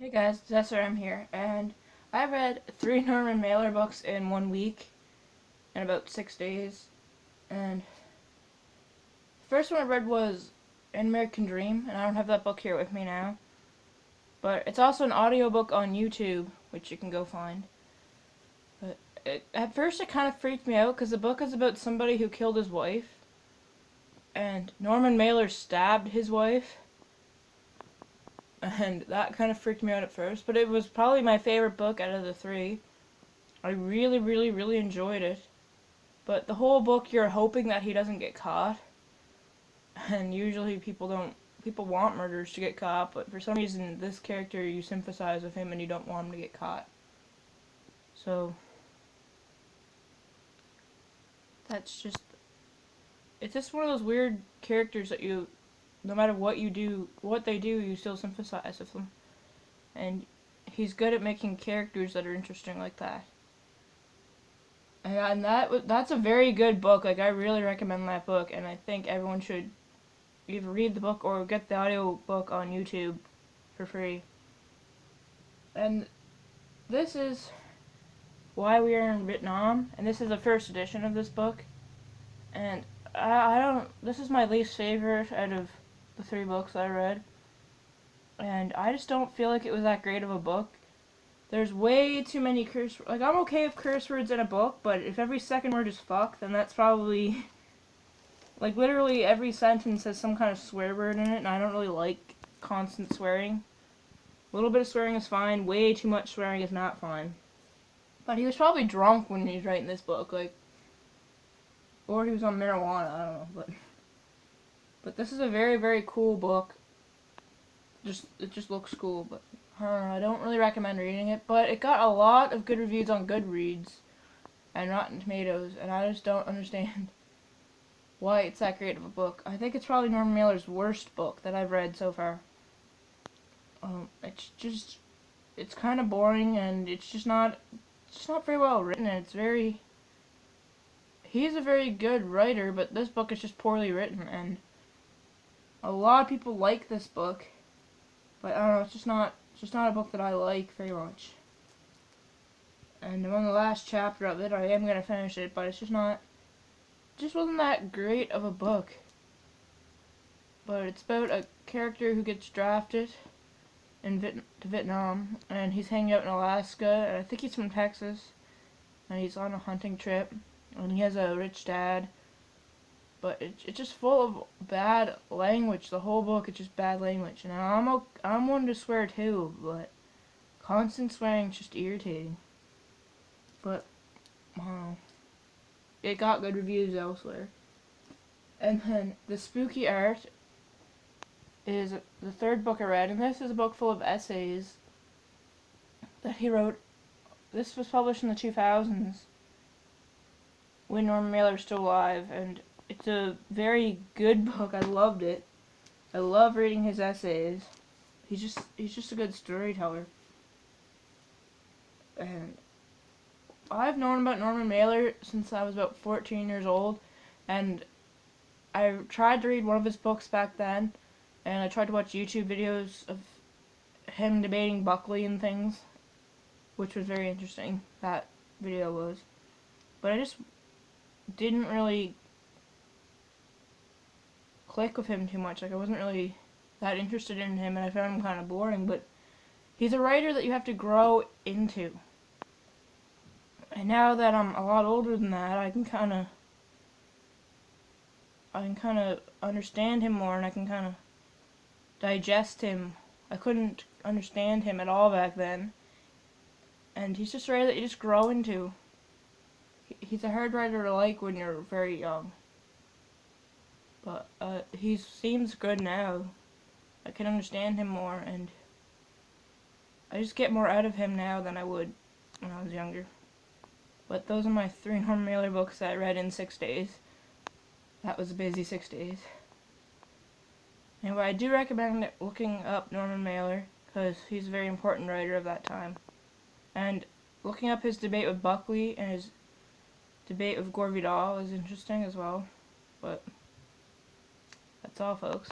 Hey guys, SRM here, and I read 3 Norman Mailer books in 1 week, in about 6 days, and the first one I read was An American Dream, and I don't have that book here with me now, but it's also an audiobook on YouTube, which you can go find. But at first it kind of freaked me out, because the book is about somebody who killed his wife, and Norman Mailer stabbed his wife, and that kind of freaked me out at first, but it was probably my favorite book out of the 3. I really enjoyed it. But the whole book, you're hoping that he doesn't get caught. And usually people want murderers to get caught, but for some reason this character, you sympathize with him and you don't want him to get caught. So it's just one of those weird characters that you, no matter what they do, you still sympathize with them. And he's good at making characters that are interesting like that. And that's a very good book. Like, I really recommend that book, and I think everyone should either read the book or get the audio book on YouTube for free. And this is Why We Are in Vietnam, and this is the first edition of this book. And this is my least favorite out of the 3 books I read. And I just don't feel like it was that great of a book. There's way too many curse words. Like, I'm okay with curse words in a book, but if every second word is fuck, then that's probably... Like, literally every sentence has some kind of swear word in it, and I don't really like constant swearing. A little bit of swearing is fine, way too much swearing is not fine. But he was probably drunk when he was writing this book, like... Or he was on marijuana, I don't know, but this is a very cool book. It just looks cool, but... I don't really recommend reading it, but it got a lot of good reviews on Goodreads and Rotten Tomatoes, and I just don't understand why it's that great of a book. I think it's probably Norman Mailer's worst book that I've read so far. It's kind of boring, and it's not very well written, and he's a very good writer, but this book is just poorly written, and a lot of people like this book, but I don't know, it's just not a book that I like very much. And I'm on the last chapter of it. I am going to finish it, but it just wasn't that great of a book. But it's about a character who gets drafted to Vietnam, and he's hanging out in Alaska, and I think he's from Texas, and he's on a hunting trip, and he has a rich dad, but it's just full of bad language. The whole book is just bad language. And I'm one to swear too, but constant swearing is just irritating. But it got good reviews elsewhere. And then the spooky art is the 3rd book I read, and this is a book full of essays that he wrote. This was published in the 2000s when Norman Mailer was still alive, and it's a very good book. I loved it. I love reading his essays. He's just a good storyteller. And I've known about Norman Mailer since I was about 14 years old, and I tried to read one of his books back then, and I tried to watch YouTube videos of him debating Buckley and things, which was very interesting, that video was. But I just didn't really click with him too much. Like, I wasn't really that interested in him, and I found him kind of boring, but he's a writer that you have to grow into. And now that I'm a lot older than that, I can kind of understand him more, and I can kind of digest him. I couldn't understand him at all back then. And he's just a writer that you just grow into. He's a hard writer to like when you're very young. But he seems good now. I can understand him more, and I just get more out of him now than I would when I was younger. But those are my 3 Norman Mailer books that I read in 6 days. That was a busy 6 days. Anyway, I do recommend looking up Norman Mailer, because he's a very important writer of that time. And looking up his debate with Buckley and his debate with Gore Vidal is interesting as well. But that's all, folks.